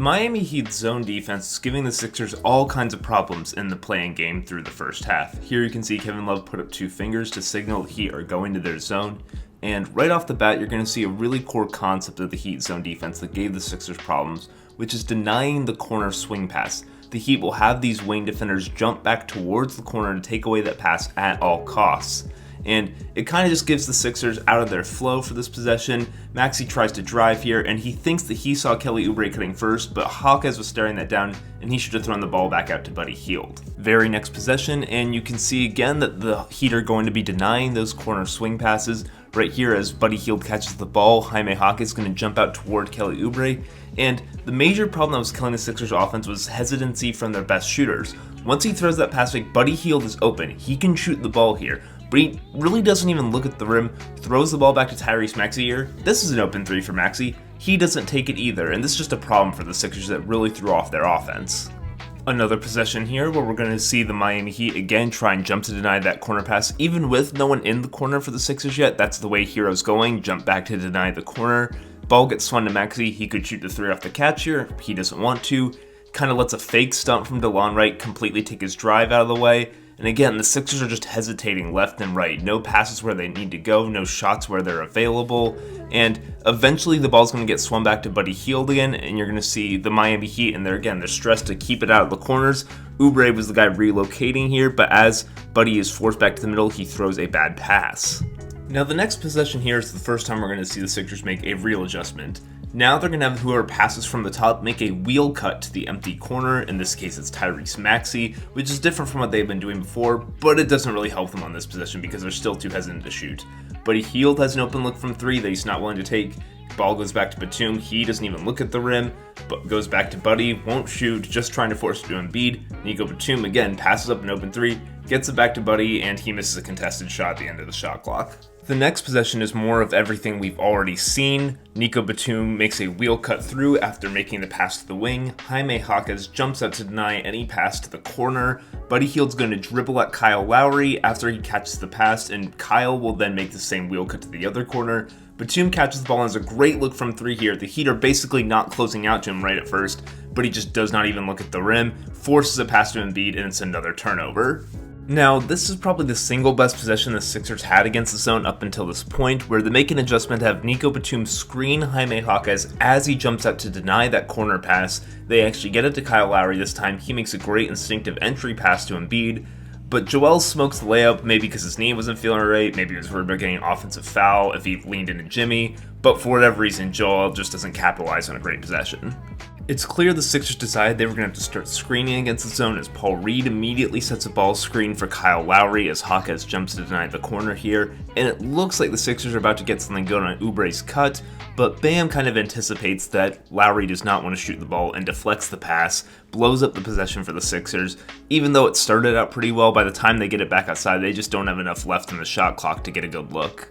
The Miami Heat's zone defense is giving the Sixers all kinds of problems in the playing game through the first half. Here you can see Kevin Love put up 2 fingers to signal the Heat are going to their zone. And right off the bat, you're going to see a really core concept of the Heat zone defense that gave the Sixers problems, which is denying the corner swing pass. The Heat will have these wing defenders jump back towards the corner to take away that pass at all costs. And it kind of just gives the Sixers out of their flow for this possession. Maxey tries to drive here, and he thinks that he saw Kelly Oubre cutting first, but Hawkes was staring that down, and he should have thrown the ball back out to Buddy Hield. Very next possession, and you can see again that the Heat are going to be denying those corner swing passes. Right here, as Buddy Hield catches the ball, Jaime Hawkes is going to jump out toward Kelly Oubre, and the major problem that was killing the Sixers offense was hesitancy from their best shooters. Once he throws that pass fake, Buddy Hield is open. He can shoot the ball here, but he really doesn't even look at the rim, throws the ball back to Tyrese Maxey here. This is an open 3 for Maxey. He doesn't take it either, and this is just a problem for the Sixers that really threw off their offense. Another possession here where we're going to see the Miami Heat again try and jump to deny that corner pass, even with no one in the corner for the Sixers yet. That's the way Hero's going, jump back to deny the corner. Ball gets swung to Maxey. He could shoot the 3 off the catch here. He doesn't want to. Kind of lets a fake stunt from DeLon Wright completely take his drive out of the way. And again, the Sixers are just hesitating left and right. No passes where they need to go, no shots where they're available. And eventually the ball's going to get swung back to Buddy Hield again, and you're going to see the Miami Heat, and they're stressed to keep it out of the corners. Oubre was the guy relocating here, but as Buddy is forced back to the middle, he throws a bad pass. Now the next possession here is the first time we're going to see the Sixers make a real adjustment. Now they're going to have whoever passes from the top make a wheel cut to the empty corner. In this case, it's Tyrese Maxey, which is different from what they've been doing before, but it doesn't really help them on this possession because they're still too hesitant to shoot. Buddy Hield has an open look from 3 that he's not willing to take. Ball goes back to Batum. He doesn't even look at the rim, but goes back to Buddy, won't shoot, just trying to force it to Embiid. Nico Batum again passes up an open 3, gets it back to Buddy, and he misses a contested shot at the end of the shot clock. The next possession is more of everything we've already seen. Nico Batum makes a wheel cut through after making the pass to the wing. Jaime Hawkes jumps out to deny any pass to the corner. Buddy Hield's going to dribble at Kyle Lowry after he catches the pass, and Kyle will then make the same wheel cut to the other corner. Batum catches the ball and has a great look from 3 here. The Heat are basically not closing out to him right at first, but he just does not even look at the rim, forces a pass to Embiid, and it's another turnover. Now, this is probably the single best possession the Sixers had against the zone up until this point, where they make an adjustment to have Nico Batum screen Jaime Hawkes as he jumps out to deny that corner pass. They actually get it to Kyle Lowry this time. He makes a great instinctive entry pass to Embiid, but Joel smokes the layup, maybe because his knee wasn't feeling right, maybe he was worried about getting an offensive foul if he leaned into Jimmy, but for whatever reason, Joel just doesn't capitalize on a great possession. It's clear the Sixers decided they were going to have to start screening against the zone as Paul Reed immediately sets a ball screen for Kyle Lowry as Hawkes jumps to deny the corner here, and it looks like the Sixers are about to get something going on Oubre's cut, but Bam kind of anticipates that Lowry does not want to shoot the ball and deflects the pass, blows up the possession for the Sixers. Even though it started out pretty well, by the time they get it back outside, they just don't have enough left in the shot clock to get a good look.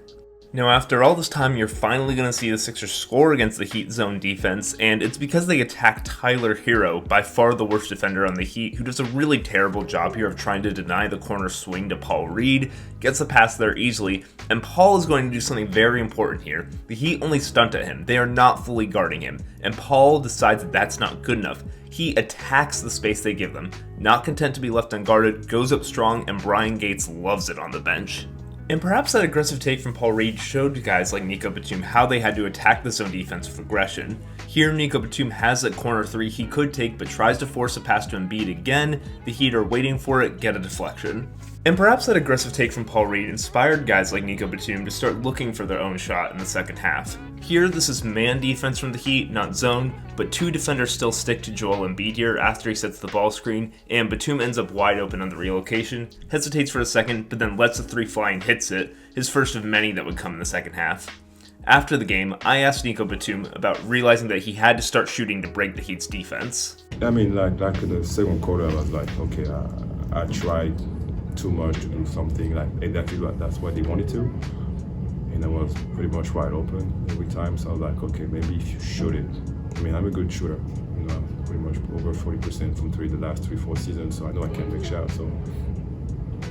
Now, after all this time, you're finally going to see the Sixers score against the Heat zone defense, and it's because they attack Tyler Herro, by far the worst defender on the Heat, who does a really terrible job here of trying to deny the corner swing to Paul Reed, gets a pass there easily, and Paul is going to do something very important here. The Heat only stunt at him. They are not fully guarding him, and Paul decides that that's not good enough. He attacks the space they give them. Not content to be left unguarded, goes up strong, and Brian Gates loves it on the bench. And perhaps that aggressive take from Paul Reed showed guys like Nico Batum how they had to attack the zone defense with aggression. Here, Nico Batum has that corner 3 he could take, but tries to force a pass to Embiid again. The Heat are waiting for it, get a deflection. And perhaps that aggressive take from Paul Reed inspired guys like Nico Batum to start looking for their own shot in the second half. Here, this is man defense from the Heat, not zone, but 2 defenders still stick to Joel Embiid here after he sets the ball screen, and Batum ends up wide open on the relocation, hesitates for a second, but then lets the 3 fly and hits it, his first of many that would come in the second half. After the game, I asked Nico Batum about realizing that he had to start shooting to break the Heat's defense. I mean, like in the second quarter, I was like, okay, I tried too much to do something like exactly that's what they wanted to, and I was pretty much wide open every time. So I was like, okay, maybe if you shoot it. I mean, I'm a good shooter. You know, I'm pretty much over 40% from 3 the last 3-4 seasons, so I know I can make shots. So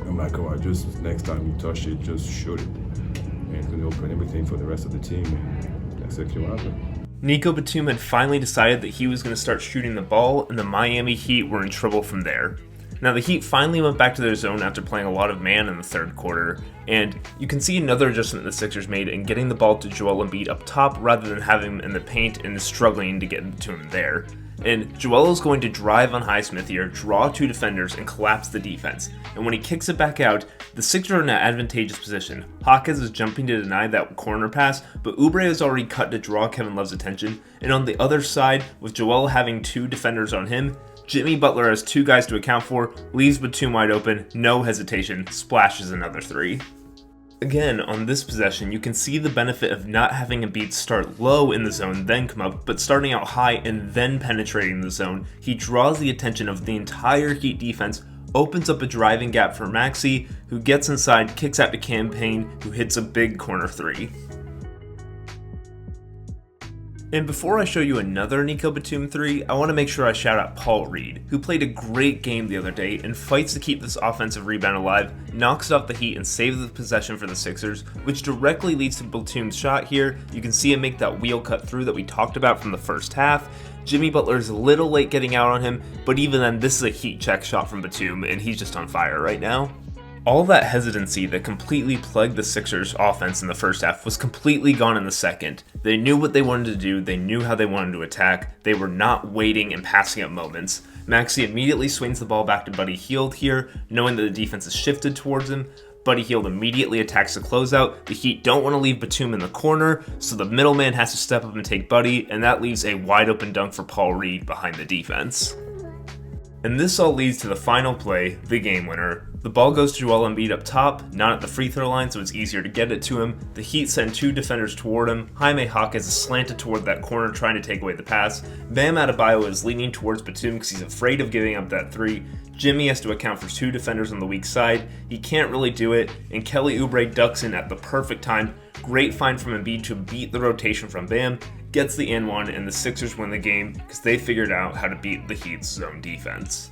I'm like, oh, just next time you touch it, just shoot it. And it's going to open everything for the rest of the team. And that's exactly what happened. Nico Batum had finally decided that he was going to start shooting the ball, and the Miami Heat were in trouble from there. Now, the Heat finally went back to their zone after playing a lot of man in the third quarter, and you can see another adjustment the Sixers made in getting the ball to Joel Embiid up top rather than having him in the paint and struggling to get to him there. And Joel is going to drive on Highsmith here, draw two defenders, and collapse the defense. And when he kicks it back out, the Sixers are in an advantageous position. Hawkins is jumping to deny that corner pass, but Oubre is already cut to draw Kevin Love's attention. And on the other side, with Joel having two defenders on him, Jimmy Butler has two guys to account for, leaves Batum wide open, no hesitation, splashes another three. Again, on this possession, you can see the benefit of not having Embiid start low in the zone, then come up, but starting out high and then penetrating the zone. He draws the attention of the entire Heat defense, opens up a driving gap for Maxey, who gets inside, kicks out to Cam Payne, who hits a big corner three. And before I show you another Nico Batum 3, I want to make sure I shout out Paul Reed, who played a great game the other day and fights to keep this offensive rebound alive, knocks it off the Heat and saves the possession for the Sixers, which directly leads to Batum's shot here. You can see him make that wheel cut through that we talked about from the first half. Jimmy Butler's a little late getting out on him, but even then this is a heat check shot from Batum and he's just on fire right now. All that hesitancy that completely plagued the Sixers' offense in the first half was completely gone in the second. They knew what they wanted to do, they knew how they wanted to attack, they were not waiting and passing up moments. Maxey immediately swings the ball back to Buddy Hield here, knowing that the defense is shifted towards him. Buddy Hield immediately attacks the closeout. The Heat don't want to leave Batum in the corner, so the middleman has to step up and take Buddy, and that leaves a wide open dunk for Paul Reed behind the defense. And this all leads to the final play, the game winner. The ball goes to Joel Embiid up top, not at the free throw line, so it's easier to get it to him. The Heat send two defenders toward him. Jaime Hawkins is slanted toward that corner trying to take away the pass. Bam Adebayo is leaning towards Batum because he's afraid of giving up that three. Jimmy has to account for two defenders on the weak side. He can't really do it, and Kelly Oubre ducks in at the perfect time. Great find from Embiid to beat the rotation from Bam. Gets the and one, and the Sixers win the game because they figured out how to beat the Heat's zone defense.